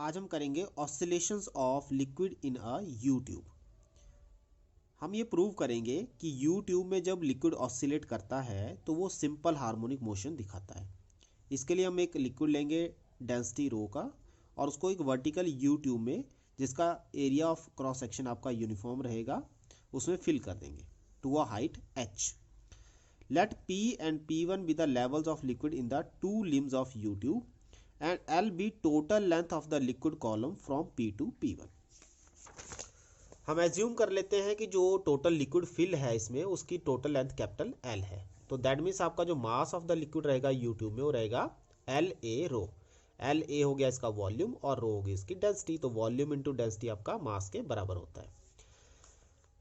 आज हम करेंगे oscillations of liquid in a you tube. हम ये प्रूव करेंगे कि यू ट्यूब में जब लिक्विड ऑसिलेट करता है तो वो सिंपल हार्मोनिक मोशन दिखाता है। इसके लिए हम एक लिक्विड लेंगे डेंसिटी रो का और उसको एक वर्टिकल यू ट्यूब में, जिसका एरिया ऑफ क्रॉस सेक्शन आपका यूनिफॉर्म रहेगा, उसमें फिल कर देंगे to a height h। Let P and P1 be the levels of liquid in the two limbs of U tube and L be total length of the liquid column from P to P1। हम assume कर लेते हैं कि जो total liquid fill है इसमें उसकी total length capital L है। तो दैट मीन्स आपका जो मास ऑफ द लिक्विड रहेगा यू ट्यूब में वो रहेगा LA रो। LA हो गया इसका वॉल्यूम और रो होगी इसकी डेंसिटी। तो वॉल्यूम इंटू डेंसिटी आपका मास के बराबर होता है।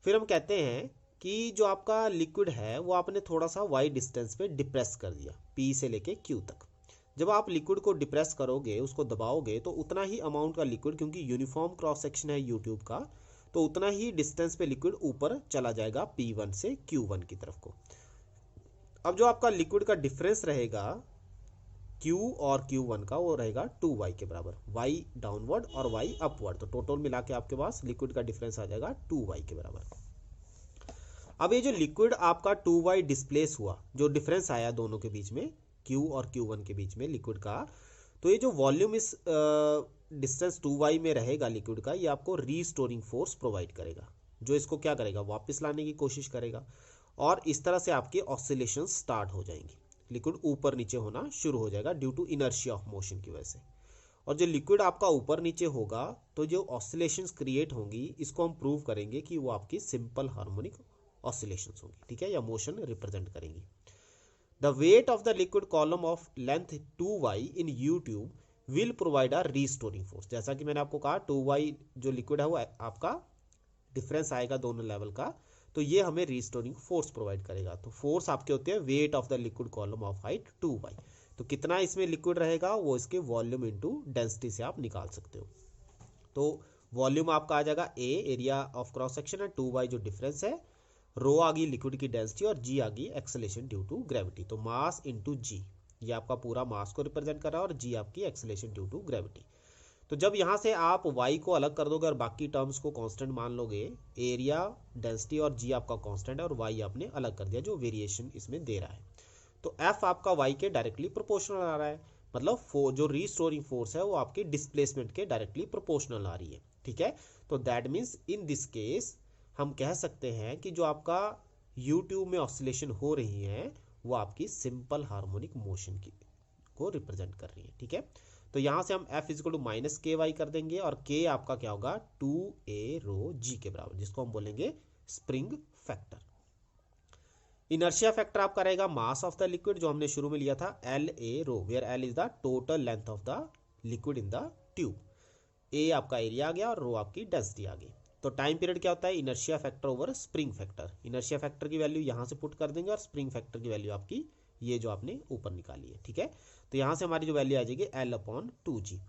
फिर हम कहते हैं कि जो आपका लिक्विड है वो आपने थोड़ा सा वाई डिस्टेंस पे डिप्रेस कर दिया P से लेके Q तक। जब आप लिक्विड को डिप्रेस करोगे, उसको दबाओगे, तो उतना ही अमाउंट का लिक्विड, क्योंकि यूनिफॉर्म क्रॉस सेक्शन है यू ट्यूब का, तो उतना ही डिस्टेंस पे लिक्विड ऊपर चला जाएगा P1 से Q1 की तरफ को। अब जो आपका लिक्विड का डिफरेंस रहेगा Q और Q1 का, वो रहेगा 2y के बराबर। y डाउनवर्ड और y अपवर्ड, तो टोटल मिला के आपके पास लिक्विड का डिफरेंस आ जाएगा 2y के बराबर। अब ये जो लिक्विड आपका 2y डिस्प्लेस हुआ, जो डिफरेंस आया दोनों के बीच में, Q और Q1 के बीच में लिक्विड का, तो ये जो वॉल्यूम इस डिस्टेंस 2y में रहेगा लिक्विड का, ये आपको रीस्टोरिंग फोर्स प्रोवाइड करेगा, जो इसको क्या करेगा, वापस लाने की कोशिश करेगा। और इस तरह से आपकी ऑसिलेशन स्टार्ट हो जाएंगी, लिक्विड ऊपर नीचे होना शुरू हो जाएगा due to inertia of motion की वजह से। और जो लिक्विड आपका ऊपर नीचे होगा तो जो ऑसिलेशंस क्रिएट होंगी, इसको हम प्रूव करेंगे कि वो आपकी सिंपल हार्मोनिक ऑसिलेशंस होंगी, ठीक है, या मोशन रिप्रेजेंट करेंगी। The weight of the liquid column of length 2y in you tube will provide a restoring force. जैसा कि मैंने आपको कहा 2y जो लिक्विड है वो आपका डिफरेंस आएगा दोनों लेवल का, तो ये हमें रीस्टोरिंग फोर्स प्रोवाइड करेगा। तो फोर्स आपके होते हैं wait of the liquid column of height 2y। तो कितना इसमें लिक्विड रहेगा वो इसके वॉल्यूम इंटू डेंसिटी से आप निकाल सकते हो। तो वॉल्यूम आपका आ जाएगा A, area of cross section है, 2y जो डिफरेंस है, रो आ गई लिक्विड की डेंसिटी और जी आ गई एक्सेलेरेशन ड्यू टू ग्रेविटी। तो मास इंटू जी, ये आपका पूरा मास को रिप्रेजेंट कर रहा है, और जी आपकी एक्सेलेरेशन ड्यू टू ग्रेविटी। तो जब यहाँ से आप y को अलग कर दोगे और बाकी टर्म्स को कांस्टेंट मान लोगे, एरिया, डेंसिटी और g आपका कांस्टेंट है, और y आपने अलग कर दिया जो वेरिएशन इसमें दे रहा है, तो f आपका y के डायरेक्टली प्रोपोर्शनल आ रहा है। मतलब जो रीस्टोरिंग फोर्स है वो आपकी डिस्प्लेसमेंट के डायरेक्टली प्रोपोर्शनल आ रही है, ठीक है। तो that means in this case हम कह सकते हैं कि जो आपका यू ट्यूब में ऑसिलेशन हो रही है वो आपकी सिंपल हार्मोनिक मोशन की को रिप्रेजेंट कर रही है, ठीक है। तो यहां से हम F is equal to minus k y कर देंगे, और K आपका क्या होगा 2a रो G के बराबर, जिसको हम बोलेंगे स्प्रिंग फैक्टर। इनर्शिया फैक्टर आपका रहेगा मास ऑफ द लिक्विड, जो हमने शुरू में लिया था LA rho, where L is the total length of the liquid in the tube. A आपका एरिया आ गया और रो आपकी डेंसिटी आ गई। तो टाइम पीरियड क्या होता है, inertia factor over spring factor. Inertia factor की वैल्यू यहाँ से पुट कर देंगे और स्प्रिंग फैक्टर की वैल्यू आपकी ये जो आपने ऊपर निकाली है, ठीक है। तो यहाँ से हमारी जो वैल्यू आ जाएगी L/2g।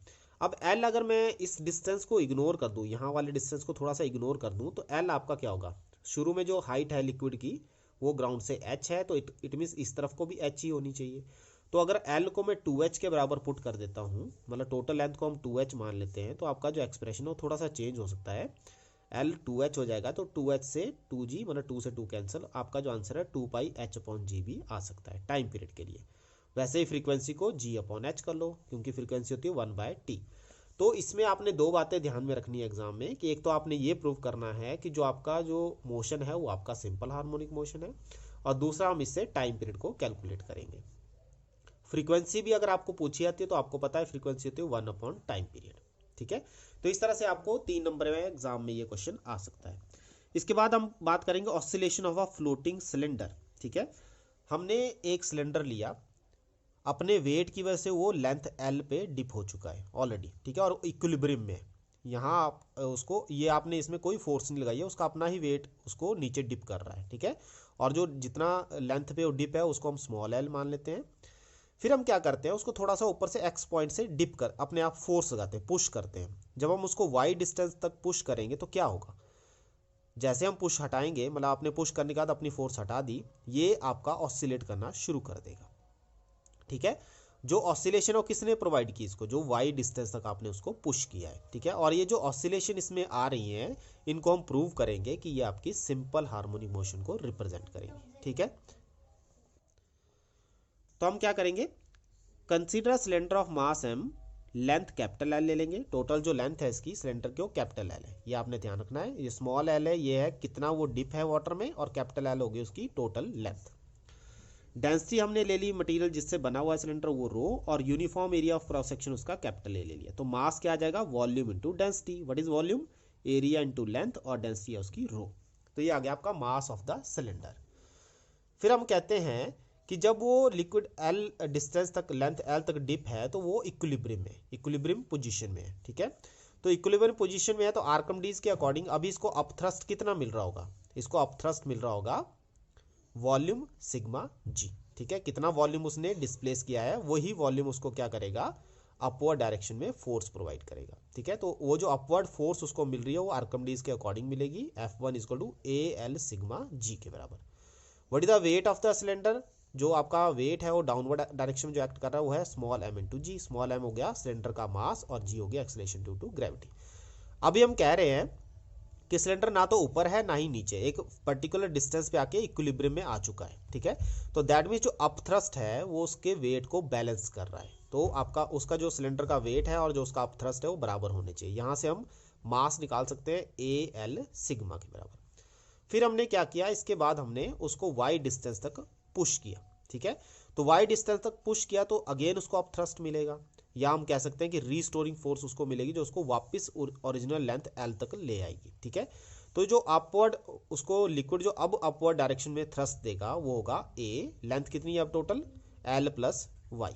अब L अगर मैं इस डिस्टेंस को इग्नोर कर दूँ, यहाँ वाले डिस्टेंस को थोड़ा सा इग्नोर कर दूँ, तो L आपका क्या होगा, शुरू में जो हाइट है लिक्विड की वो ग्राउंड से h है, तो इट मीन्स इस तरफ को भी h ही होनी चाहिए। तो अगर L को मैं 2h के बराबर पुट कर देता हूँ, मतलब टोटल लेंथ को हम 2h मान लेते हैं, तो आपका जो एक्सप्रेशन है वो थोड़ा सा चेंज हो सकता है। L 2h हो जाएगा, तो 2h से 2g, मतलब 2 से 2 कैंसिल, आपका जो आंसर है 2πh/g भी आ सकता है टाइम पीरियड के लिए। वैसे ही फ्रीक्वेंसी को g/h कर लो, क्योंकि फ्रीक्वेंसी होती है 1/t। तो इसमें आपने दो बातें ध्यान में रखनी है एग्जाम में, कि एक तो आपने ये प्रूव करना है कि जो आपका जो मोशन है वो आपका सिंपल हार्मोनिक मोशन है, और दूसरा हम इससे टाइम पीरियड को कैलकुलेट करेंगे। फ्रीक्वेंसी भी अगर आपको पूछी जाती है तो आपको पता है फ्रीक्वेंसी होती है 1 टाइम पीरियड, ठीक है। तो इस तरह से आपको 3 नंबर में एग्जाम में ये क्वेश्चन आ सकता है। इसके बाद हम बात करेंगे oscillation of a floating cylinder, ठीक है। हमने एक सिलेंडर लिया, अपने वेट की वजह से वो लेंथ L पे डिप हो चुका है ऑलरेडी, ठीक है, और इक्विलिब्रियम में यहाँ आप उसको, ये आपने इसमें कोई फोर्स नहीं लगाई है, उसका अपना ही वेट उसको नीचे डिप कर रहा है, ठीक है। और जो जितना लेंथ पे वो डिप है उसको हम स्मॉल l मान लेते हैं। फिर हम क्या करते हैं, उसको थोड़ा सा ऊपर से x पॉइंट से डिप कर अपने आप फोर्स लगाते हैं, पुश करते हैं। जब हम उसको y डिस्टेंस तक पुश करेंगे तो क्या होगा, जैसे हम पुश हटाएंगे, मतलब आपने पुश करने के बाद अपनी फोर्स हटा दी, ये आपका ऑसिलेट करना शुरू कर देगा, ठीक है। जो ऑसिलेशन और किसने प्रोवाइड की इसको, जो वाई डिस्टेंस तक आपने उसको पुश किया है, ठीक है। और ये जो ऑसिलेशन इसमें आ रही हैं इनको हम प्रूव करेंगे कि ये आपकी सिंपल हार्मोनिक मोशन को रिप्रेजेंट करेंगे, ठीक है। तो हम क्या करेंगे, consider cylinder of mass M, length capital L ले लेंगे। टोटल जो लेंथ है इसकी सिलेंडर की वो कैपिटल एल है, ये आपने ध्यान रखना है। ये स्मॉल एल है, ये है कितना वो डिप है वाटर में, और कैपिटल एल होगी उसकी टोटल लेंथ। डेंसिटी हमने ले ली मटेरियल जिससे बना हुआ है सिलेंडर, वो रो, और uniform area of cross section उसका कैपिटल ए ले लिया। तो मास क्या आ जाएगा, volume into density. What is volume, area into length, और डेंसिटी है उसकी रो। तो ये आ गया आपका मास ऑफ द सिलेंडर। फिर हम कहते हैं कि जब वो लिक्विड एल डिस्टेंस तक, लेंथ एल तक डिप है, तो वो इक्विलिब्रियम में, इक्विलिब्रियम पोजीशन में है, ठीक है। तो इक्विलिब्रियम पोजीशन में है, तो आर्किमिडीज के अकॉर्डिंग अभी इसको अपथ्रस्ट कितना मिल रहा होगा, इसको अपथ्रस्ट मिल रहा होगा वॉल्यूम सिग्मा जी, ठीक है। कितना वॉल्यूम उसने डिस्प्लेस किया है, वही वॉल्यूम उसको क्या करेगा, अपवर्ड डायरेक्शन में फोर्स प्रोवाइड करेगा, ठीक है। तो वो जो अपवर्ड फोर्स उसको मिल रही है वो आर्किमिडीज के अकॉर्डिंग मिलेगी, F1 equal to A L sigma G के बराबर। What is the weight of the cylinder, जो आपका वेट है वो डाउनवर्ड डायरेक्शन में जो एक्ट कर रहा है वो है स्मॉल m इंटू जी। स्मॉल m हो गया सिलेंडर का मास, और g हो गया एक्सेलरेशन ड्यू टू ग्रेविटी। अभी हम कह रहे हैं कि सिलेंडर ना तो ऊपर है ना ही नीचे, एक पर्टिकुलर डिस्टेंस पे आके इक्विलिब्रियम में आ चुका है, ठीक है। तो दैट मीन्स जो अपथ्रस्ट है वो उसके वेट को बैलेंस कर रहा है। तो आपका उसका जो सिलेंडर का वेट है और जो उसका अपथ्रस्ट है वो बराबर होने चाहिए। यहाँ से हम मास निकाल सकते हैं ए एल सिग्मा के बराबर। फिर हमने क्या किया, इसके बाद हमने उसको वाई डिस्टेंस तक पुश किया, ठीक है। तो वाई डिस्टेंस तक पुश किया तो अगेन उसको अपथ्रस्ट मिलेगा, या हम कह सकते हैं कि रीस्टोरिंग फोर्स उसको मिलेगी जो उसको वापस ओरिजिनल लेंथ एल तक ले आएगी, ठीक है। तो जो अपवर्ड उसको लिक्विड जो अब अपवर्ड डायरेक्शन में थ्रस्ट देगा वो होगा ए, लेंथ कितनी है अब टोटल, एल प्लस वाई।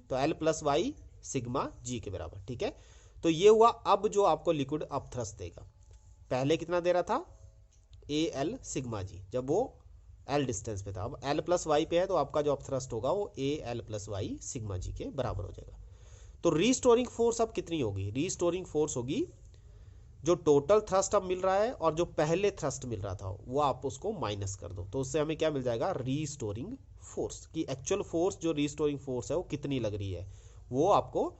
तो L plus Y sigma G के बराबर, ठीक है। तो ये हुआ अब जो आपको लिक्विड अब थ्रस्ट देगा। पहले कितना दे रहा था, ए एल सिग्मा जी, जब वो एल डिस्टेंस पे था। अब एल प्लस वाई पे है तो आपका जो अपथ्रस्ट होगा वो A L plus Y sigma G के बराबर हो जाएगा। तो रीस्टोरिंग फोर्स अब कितनी होगी, रीस्टोरिंग फोर्स होगी जो टोटल थ्रस्ट अब मिल रहा है और जो पहले थ्रस्ट मिल रहा था वो आप उसको माइनस कर दो, तो उससे हमें क्या मिल जाएगा, रीस्टोरिंग फोर्स की एक्चुअल फोर्स जो रीस्टोरिंग फोर्स है वो कितनी लग रही है, वो आपको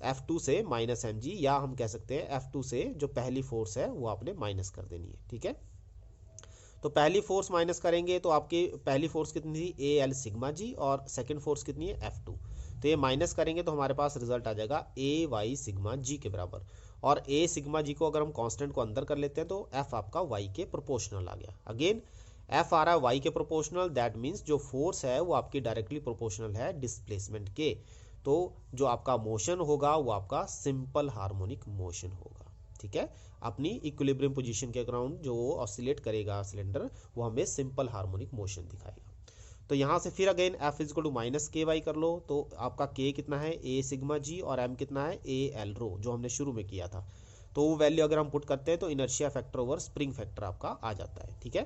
F2 से माइनस एम जी, या हम कह सकते हैं F2 से जो पहली फोर्स है वो आपने माइनस कर देनी है, ठीक है। तो पहली फोर्स माइनस करेंगे तो आपकी पहली फोर्स कितनी थी, ए एल सिग्मा जी, और सेकंड फोर्स कितनी है, F2। तो ये माइनस करेंगे तो हमारे पास रिजल्ट आ जाएगा ए वाई सिग्मा जी के बराबर। और ए सिग्मा जी को अगर हम कांस्टेंट को अंदर कर लेते हैं तो एफ आपका वाई के प्रोपोर्शनल आ गया। अगेन एफ आ रहा है वाई के प्रोपोर्शनल, दैट मीन्स जो फोर्स है वो आपकी डायरेक्टली प्रोपोर्शनल है डिस्प्लेसमेंट के। तो जो आपका मोशन होगा वो आपका सिंपल हार्मोनिक मोशन होगा, ठीक है। अपनी इक्विलिब्रियम पोजीशन के अराउंड जो ऑसिलेट करेगा सिलेंडर वो हमें सिंपल हार्मोनिक मोशन दिखाएगा। तो यहाँ से फिर again F is to minus k y कर लो, तो आपका के कितना है, ए सिग्मा जी, और एम कितना है, ए एल रो, जो हमने शुरू में किया था। तो वो वैल्यू अगर हम पुट करते हैं तो inertia factor over spring factor आपका आ जाता है, ठीक है।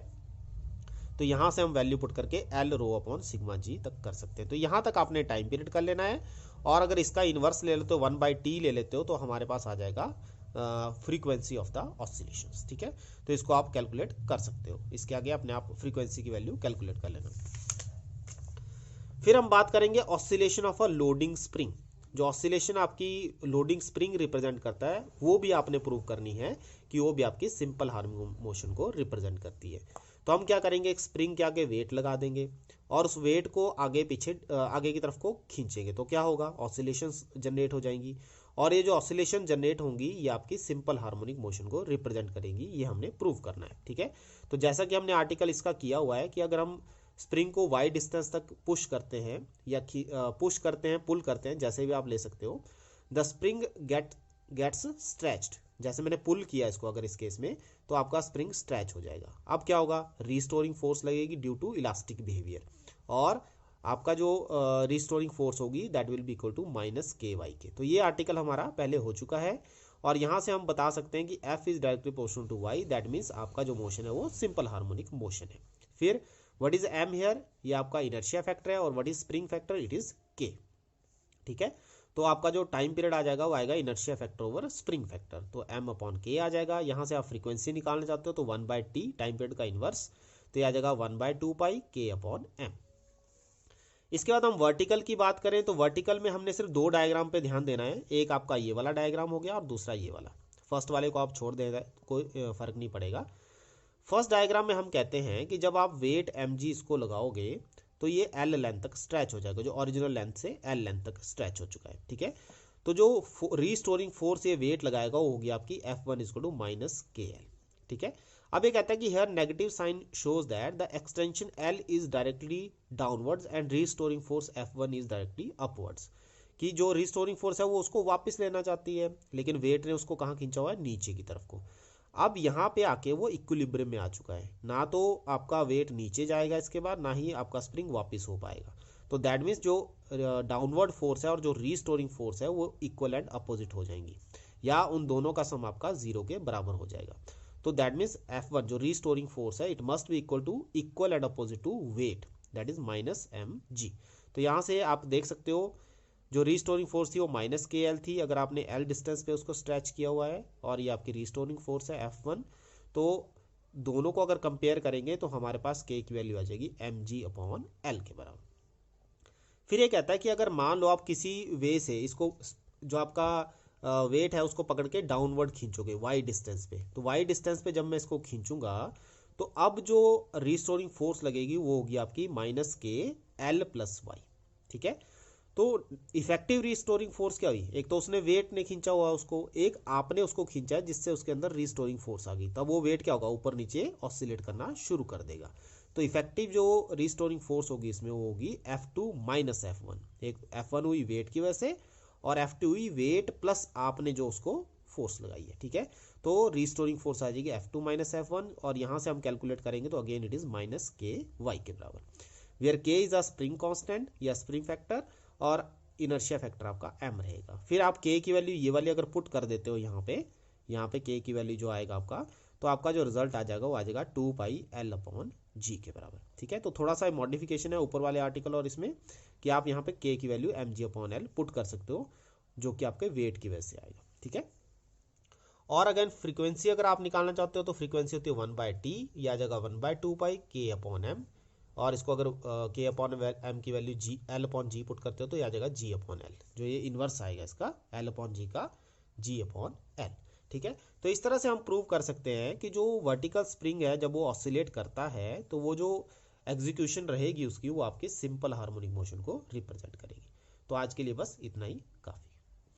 तो यहाँ से हम वैल्यू पुट करके एल रो अपॉन सिग्मा जी तक कर सकते हैं। तो यहाँ तक आपने टाइम पीरियड कर लेना है, और अगर इसका इन्वर्स ले लेते हो 1/t ले लेते हो तो हमारे पास आ जाएगा फ्रीक्वेंसी ऑफ द ऑसिलेशंस, ठीक है। तो इसको आप कैलकुलेट कर सकते हो, इसके आगे अपने आप फ्रीक्वेंसी की वैल्यू कैलकुलेट कर लेना। फिर हम बात करेंगे oscillation of a loading spring. जो ऑसिलेशन आपकी लोडिंग स्प्रिंग रिप्रेजेंट करता है वो भी आपने प्रूव करनी है कि वो भी आपकी सिंपल हार्मोनिक मोशन को रिप्रेजेंट करती है। तो हम क्या करेंगे, एक स्प्रिंग के आगे वेट लगा देंगे और उस वेट को आगे पीछे आगे की तरफ को खींचेंगे, तो क्या होगा, ऑसिलेशंस जनरेट हो जाएंगी। और ये जो ऑसिलेशन जनरेट होंगी ये आपकी सिंपल हार्मोनिक मोशन को रिप्रेजेंट करेंगी, ये हमने प्रूव करना है, ठीक है। तो जैसा कि हमने आर्टिकल इसका किया हुआ है कि अगर हम स्प्रिंग को वाई डिस्टेंस तक पुश करते हैं या पुश करते हैं, पुल करते हैं, जैसे भी आप ले सकते हो, द स्प्रिंग गेट्स स्ट्रेच्ड। जैसे मैंने पुल किया इसको अगर इस केस में, तो आपका स्प्रिंग स्ट्रेच हो जाएगा। अब क्या होगा, रीस्टोरिंग फोर्स लगेगी ड्यू टू इलास्टिक बिहेवियर, और आपका जो रीस्टोरिंग फोर्स होगी that will be equal to minus k y के। तो ये आर्टिकल हमारा पहले हो चुका है, और यहाँ से हम बता सकते हैं कि F is directly proportional to y, that means आपका जो मोशन है वो सिंपल हार्मोनिक मोशन है। फिर व्हाट इज एम हियर, ये आपका इनर्शिया फैक्टर है, और what is spring factor, it is के, ठीक है। तो आपका जो टाइम पीरियड आ जाएगा वो आएगा inertia factor over spring factor, तो एम अपॉन के आ जाएगा। यहाँ से आप फ्रीक्वेंसी निकालना चाहते हो तो 1/t टाइम पीरियड का इनवर्स, तो ये आ जाएगा 1/2 पाई के अपॉन एम। इसके बाद हम वर्टिकल की बात करें तो वर्टिकल में हमने सिर्फ दो डायग्राम पे ध्यान देना है। एक आपका ये वाला डायग्राम हो गया और दूसरा ये वाला। फर्स्ट वाले को आप छोड़ देना, कोई फर्क नहीं पड़ेगा। फर्स्ट डायग्राम में हम कहते हैं कि जब आप वेट mg इसको लगाओगे तो ये L लेंथ तक स्ट्रेच हो जाएगा, जो ओरिजिनल लेंथ से L लेंथ तक स्ट्रेच हो चुका है। ठीक है, तो जो रीस्टोरिंग फोर्स ये वेट लगाएगा वो होगी आपकी F1 equal to minus KL। ठीक है, अब ये कहता है कि here negative sign shows that the extension L is directly downwards and restoring force F1 is directly upwards, कि जो रिस्टोरिंग फोर्स है वो उसको वापस लेना चाहती है, लेकिन वेट ने उसको कहाँ खींचा हुआ है, नीचे की तरफ को। अब यहाँ पे आके वो इक्विलिब्रियम में आ चुका है, ना तो आपका वेट नीचे जाएगा इसके बाद, ना ही आपका स्प्रिंग वापस हो पाएगा। तो दैट मीन्स जो डाउनवर्ड फोर्स है और जो रीस्टोरिंग फोर्स है वो इक्वल एंड अपोजिट हो जाएंगी, या उन दोनों का सम आपका 0 के बराबर हो जाएगा। तो दैट मीन्स F1 जो रीस्टोरिंग फोर्स है it must be equal and opposite to weight, that is minus mg। तो यहाँ से आप देख सकते हो जो रीस्टोरिंग फोर्स थी वो माइनस KL थी, अगर आपने L डिस्टेंस पे उसको स्ट्रेच किया हुआ है, और ये आपकी रीस्टोरिंग फोर्स है F1। तो दोनों को अगर कंपेयर करेंगे तो हमारे पास K की वैल्यू आ जाएगी mg/L के बराबर। फिर ये कहता है कि अगर मान लो आप किसी वे से इसको, जो आपका वेट है उसको पकड़ के डाउनवर्ड खींचोगे y डिस्टेंस पे, तो y डिस्टेंस पे जब मैं इसको खींचूंगा तो अब जो रीस्टोरिंग फोर्स लगेगी वो होगी आपकी माइनस KL प्लस y। ठीक है, तो इफेक्टिव रिस्टोरिंग फोर्स क्या हुई, एक तो उसने वेट ने खींचा हुआ उसको, एक आपने उसको खींचा है जिससे उसके अंदर रिस्टोरिंग फोर्स आ गई, तब वो वेट क्या होगा, ऊपर नीचे ऑसिलेट करना शुरू कर देगा। तो इफेक्टिव जो रिस्टोरिंग फोर्स होगी इसमें वो होगी F2 माइनस F1। एक F1 हुई वेट की वजह से और F2 हुई वेट प्लस आपने जो उसको फोर्स लगाई है। ठीक है, तो रिस्टोरिंग फोर्स आ जाएगी F2 माइनस F1, और यहाँ से हम कैलकुलेट करेंगे तो again it is minus KY के बराबर, where K is a spring constant या स्प्रिंग फैक्टर और इनर्शिया फैक्टर आपका m रहेगा। फिर आप K की वैल्यू ये वाली अगर पुट कर देते हो यहाँ पे K की वैल्यू जो आएगा आपका, तो आपका जो रिजल्ट आ जाएगा वो आ जाएगा 2πL/g के बराबर। ठीक है, तो थोड़ा सा मॉडिफिकेशन है ऊपर वाले आर्टिकल और इसमें, कि आप यहाँ पे K की वैल्यू mg/L पुट कर सकते हो, जो कि आपके वेट की वजह से आएगा। ठीक है, और अगर फ्रीक्वेंसी अगर आप निकालना चाहते हो तो फ्रीक्वेंसी होती है 1/t, यह आ जाएगा 1/2π K/m, और इसको अगर K/m की वैल्यू L/g पुट करते हो तो यह आ जाएगा G/L, जो ये इन्वर्स आएगा इसका L/g का G/L। ठीक है, तो इस तरह से हम प्रूव कर सकते हैं कि जो वर्टिकल स्प्रिंग है जब वो ऑसिलेट करता है तो वो जो एग्जीक्यूशन रहेगी उसकी वो आपके सिंपल हार्मोनिक मोशन को रिप्रेजेंट करेगी। तो आज के लिए बस इतना ही काफ़ी।